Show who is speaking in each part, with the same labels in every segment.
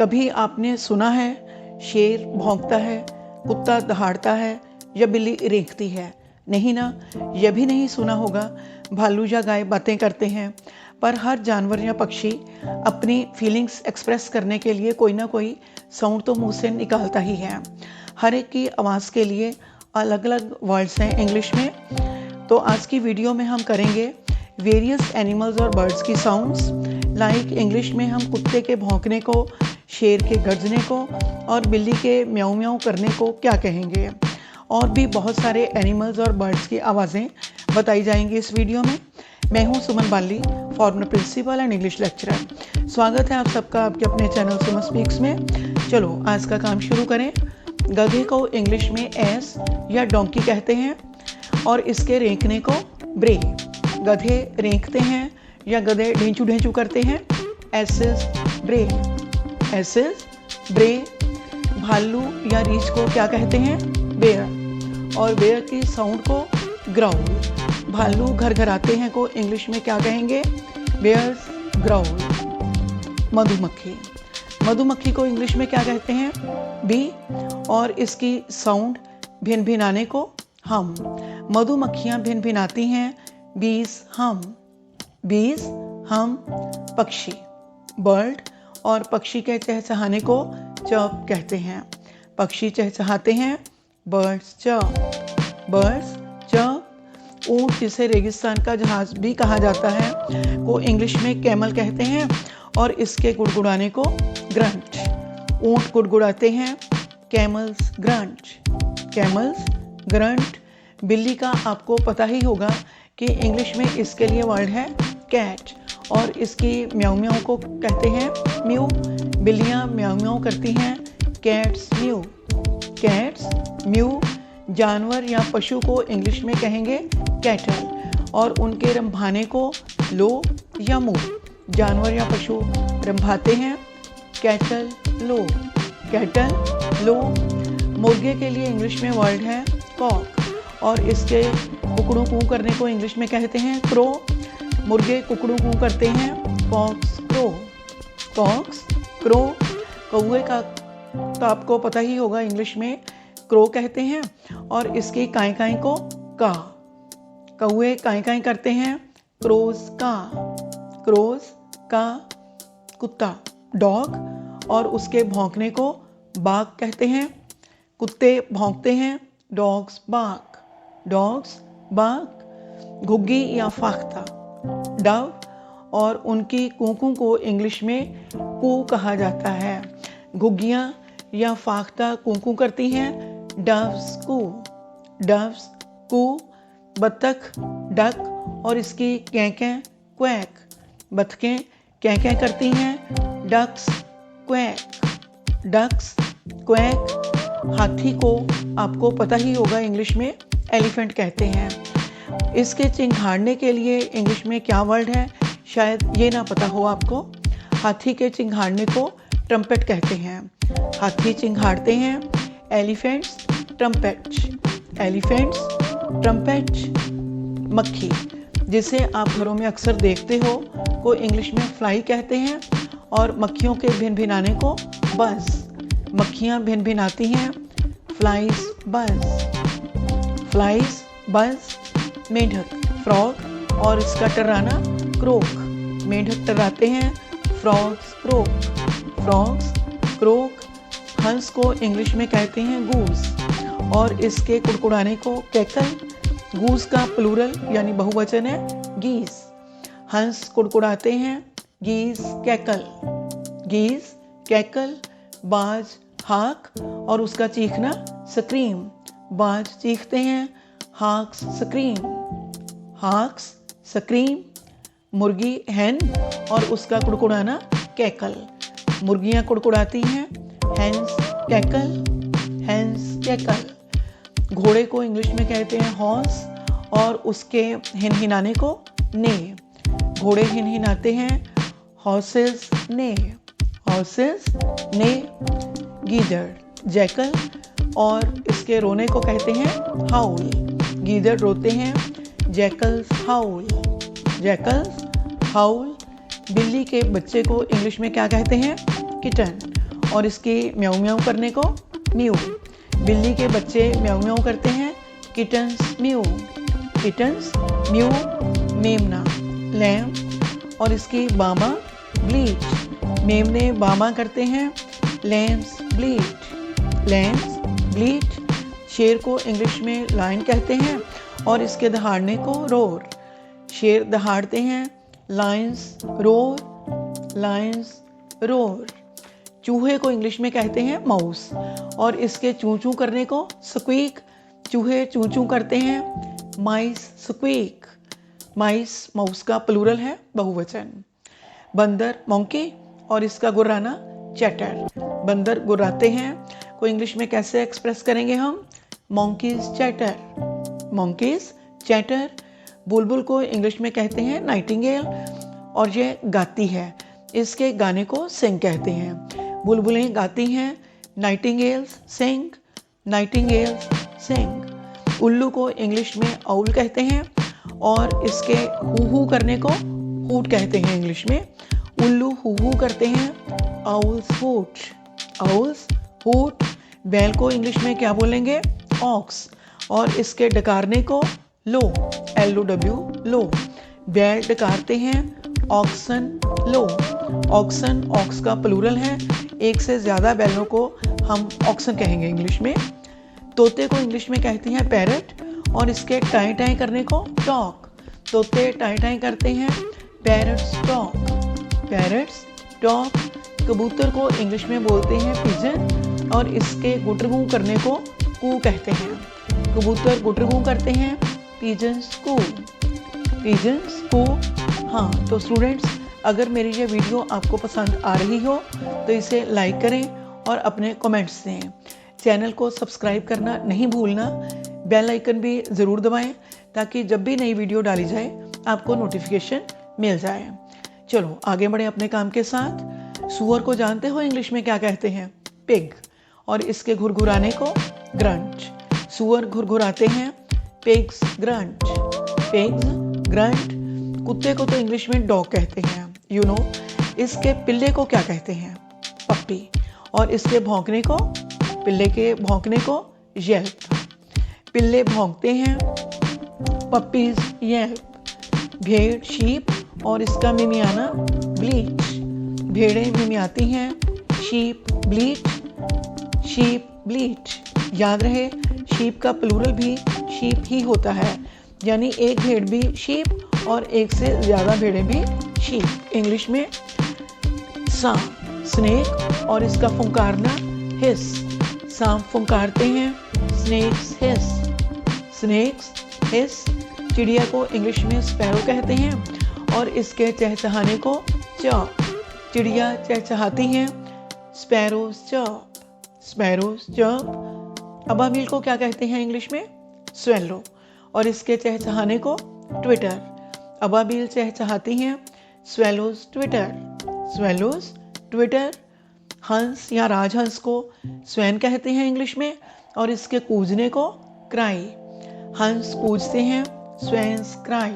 Speaker 1: कभी आपने सुना है शेर भौंकता है, कुत्ता दहाड़ता है या बिल्ली रेंकती है? नहीं ना, यह भी नहीं सुना होगा भालू या गाय बातें करते हैं। पर हर जानवर या पक्षी अपनी फीलिंग्स एक्सप्रेस करने के लिए कोई ना कोई साउंड तो मुंह से निकालता ही है। हर एक की आवाज़ के लिए अलग अलग वर्ड्स हैं इंग्लिश में। तो आज की वीडियो में हम करेंगे वेरियस एनिमल्स और बर्ड्स की साउंड्स। लाइक इंग्लिश में हम कुत्ते के भौंकने को, शेर के गर्जने को और बिल्ली के म्याऊं म्याऊं करने को क्या कहेंगे। और भी बहुत सारे एनिमल्स और बर्ड्स की आवाज़ें बताई जाएंगी इस वीडियो में। मैं हूं Suman Bali, former principal and English lecturer. स्वागत है आप सबका आपके अपने चैनल सुमन स्पीक्स में। चलो आज का काम शुरू करें। गधे को इंग्लिश में एस या डोंकी कहते हैं और इसके रेंकने को ब्रे। गधे रेंकते हैं या गधे ढेंचू ढेंचू करते हैं। एसेस ब्रे, एसेस ब्रे। भालू या रीछ को क्या कहते हैं? बेयर। और बेयर की साउंड को ग्राउल। भालू घर घर आते हैं को इंग्लिश में क्या कहेंगे? Bears growl. मधुमक्खी, मधुमक्खी को इंग्लिश में क्या कहते हैं? बी। और इसकी साउंड भिन भिनाने को हम। मधुमक्खियां भिन भिनाती हैं, बीज हम। बीज हम। पक्षी बर्ड और पक्षी के चहचहाने को चर्प कहते हैं। पक्षी चहचहाते हैं, बर्ड्स चर्प। Birds chirp. ऊंट जिसे रेगिस्तान का जहाज भी कहा जाता है को इंग्लिश में कैमल कहते हैं और इसके गुड़गुड़ाने को ग्रंट। ऊंट गुड़गुड़ाते हैं, कैमल्स ग्रंट। Camels grunt. बिल्ली का आपको पता ही होगा कि इंग्लिश में इसके लिए वर्ड है कैट और इसकी म्याऊ म्याऊ को कहते हैं म्यू। बिल्लियां म्याऊ म्याऊ करती हैं, कैट्स म्यू। Cats mu. जानवर या पशु को इंग्लिश में कहेंगे कैटल और उनके रंभाने को लो या मू। जानवर या पशु रंभाते हैं, कैटल लो। कैटल लो। मुर्गे के लिए इंग्लिश में वर्ड है कॉक और इसके कुकड़ू कू करने को इंग्लिश में कहते हैं क्रो। मुर्गे कुकड़ू कू करते हैं, कॉक्स क्रो। COX crow. कौवे का तो आपको पता ही होगा इंग्लिश में क्रो कहते हैं और इसकी काई काई को का। कौवे काई काई करते हैं, क्रोज का। क्रोज का। कुत्ता डॉग और उसके भौंकने को बाक कहते हैं। कुत्ते भौंकते हैं, डॉग्स बाक। डॉग्स बाक। घुग्गी या फाख्ता डव और उनकी कूकू को इंग्लिश में कू कहा जाता है। घुग्गियाँ या फाख्ता कूकू करती हैं, डव्स कू। डव्स कू। बत्तख डक और इसकी कैंकें क्वैक। बत्तखें कैंकें करती हैं, डक्स क्वैक। Ducks quack. हाथी को आपको पता ही होगा इंग्लिश में एलिफेंट कहते हैं। इसके चिंघाड़ने के लिए इंग्लिश में क्या वर्ड है? शायद ये ना पता हो आपको। हाथी के चिंघाड़ने को ट्रम्पेट कहते हैं। हाथी चिंघाड़ते हैं, एलिफेंट्स ट्रम्पेट। Elephants trumpet. मक्खी जिसे आप घरों में अक्सर देखते हो को इंग्लिश में फ्लाई कहते हैं और मक्खियों के भिन भिनाने को बज़। मक्खियाँ भिन भिनाती हैं, फ्लाइज बज़। Flies buzz. मेंढक फ्रॉग और इसका टर्राना क्रोक। मेंढक टर्राते हैं, फ्रॉग्स क्रोक। Frogs crook. हंस को इंग्लिश में कहते हैं गूस और इसके कुड़कुड़ाने को कैकल। गूस का प्लूरल यानी बहुवचन है गीस। हंस कुड़कुड़ाते हैं, गीस कैकल। गीस कैकल। बाज हाक और उसका चीखना स्क्रीम। बाज चीखते हैं, हाक्स स्क्रीम। हाक्स स्क्रीम। मुर्गी हैन और उसका कुड़कुड़ाना कैकल। मुर्गियां कुड़कुड़ाती हैं, हैंस कैकल। Hence cackle. घोड़े को इंग्लिश में कहते हैं हॉर्स और उसके हिनहिनाने को ने। घोड़े हिनहिनाते हैं, हॉर्सेस ने। हॉर्सेस ने। गीदड़ जैकल और इसके रोने को कहते हैं हाउल। गीदड़ रोते हैं, जैकल्स हाउल। जैकल्स हाउल। बिल्ली के बच्चे को इंग्लिश में क्या कहते हैं? किटन और इसके म्याऊ म्याऊ करने को म्यू। बिल्ली के बच्चे म्याऊ म्याऊ करते हैं, किटन्स म्यू। Kittens mu. मेमना लैम्प और इसकी बामा ब्लीट। मेमने बामा करते हैं, लैम्स ब्लीट। लैम्स ब्लीट। शेर को इंग्लिश में लायन कहते हैं और इसके दहाड़ने को रोर। शेर दहाड़ते हैं, लायंस रोर। Lions roar. चूहे को इंग्लिश में कहते हैं माउस और इसके चूं चूं करने को स्क्वीक। चूहे चूं चूं करते हैं, माइस स्क्वीक। माइस माउस का प्लूरल है, बहुवचन। बंदर मंकी और इसका गुर्राना चैटर। बंदर गुर्राते हैं को इंग्लिश में कैसे एक्सप्रेस करेंगे हम? Monkeys chatter. Monkeys chatter. बुलबुल को इंग्लिश में कहते हैं नाइटिंगेल और ये गाती है, इसके गाने को सिंग कहते हैं। बुलबुलें गाती हैं, नाइटिंगेल्स सिंग। नाइटिंगेल्स सिंग। उल्लू को इंग्लिश में आउल कहते हैं और इसके हू हू करने को हूट कहते हैं इंग्लिश में। उल्लू हू हू करते हैं, आउल्स हूट। Owls hoot. बैल को इंग्लिश में क्या बोलेंगे? ऑक्स और इसके डकारने को लो, LOW लो। बैल डकारते हैं, ऑक्सन लो। ऑक्सन ऑक्स का प्लूरल है, एक से ज़्यादा बैलों को हम ऑक्सन कहेंगे इंग्लिश में। तोते को इंग्लिश में कहते हैं पैरट और इसके टाई टाई करने को टॉक। तोते टाई टाई करते हैं, पैरट्स टॉक। Parrots talk. कबूतर को इंग्लिश में बोलते हैं पिजन और इसके गुटरगू करने को कू कहते हैं। कबूतर गुटरगू करते हैं, पिजन्स कू। पिजन्स कू। हाँ, तो स्टूडेंट्स, अगर मेरी ये वीडियो आपको पसंद आ रही हो तो इसे लाइक करें और अपने कमेंट्स दें। चैनल को सब्सक्राइब करना नहीं भूलना, बेल आइकन भी ज़रूर दबाएं ताकि जब भी नई वीडियो डाली जाए आपको नोटिफिकेशन मिल जाए। चलो आगे बढ़े अपने काम के साथ। सूअर को जानते हो इंग्लिश में क्या कहते हैं? पिग और इसके घुरघुराने को ग्रंट। सूअर घुरघुराते हैं, पिग्स ग्रंट। Pigs grunt. कुत्ते को तो इंग्लिश में डॉग कहते हैं, यू नो। इसके पिल्ले को क्या कहते हैं? पप्पी और इसके भौंकने को, पिल्ले के भौंकने को येल्प। पिल्ले भौंकते हैं, पप्पीज येल्प। भेड़ शीप और इसका मिमियाना ब्लीच। भेड़ें मिमियाती हैं, शीप ब्लीच। Sheep bleach. याद रहे, शीप का प्लूरल भी शीप ही होता है, यानी एक भेड़ भी शीप और एक से ज़्यादा भेड़ें भी शीप। इंग्लिश में सांप स्नेक और इसका फुंकारना हिस। सांप फुंकारते हैं, स्नेक्स हिस। स्नेक्स हिस। चिड़िया को इंग्लिश में स्पैरो कहते हैं और इसके चहचहाने को चॉप। चिड़िया चहचहाती हैं, स्पैरोज चॉप। Sparrows chop. अबाबिल को क्या कहते हैं इंग्लिश में? स्वेलो और इसके चहचहाने को ट्विटर। अबाबिल चहचहाती हैं, स्वेलोज ट्विटर। Swallows Twitter. हंस या राजहंस को स्वैन कहते हैं इंग्लिश में और इसके कूजने को क्राई। हंस कूजते हैं, स्वैन्स क्राई।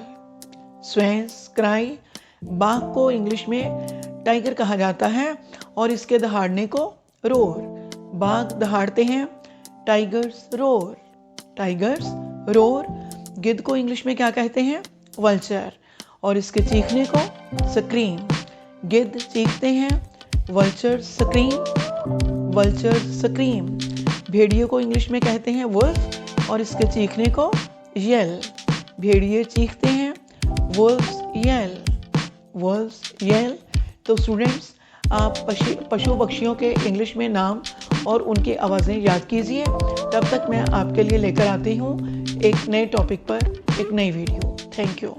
Speaker 1: स्वैन्स क्राई। बाघ को इंग्लिश में टाइगर कहा जाता है और इसके दहाड़ने को रोर। बाघ दहाड़ते हैं, टाइगर्स रोर। Tigers roar. गिद्ध को इंग्लिश में क्या कहते हैं? वल्चर और इसके चीखने को स्क्रीम। गिद्ध चीखते हैं, वल्चर स्क्रीम। Vulture scream. भेड़िए को इंग्लिश में कहते हैं वुल्फ और इसके चीखने को येल। भेड़िए चीखते हैं, वुल्फ्स येल। Wolfs yell. तो स्टूडेंट्स, आप पशु पक्षियों के इंग्लिश में नाम और उनकी आवाज़ें याद कीजिए। तब तक मैं आपके लिए लेकर आती हूँ एक नए टॉपिक पर एक नई वीडियो। Thank you.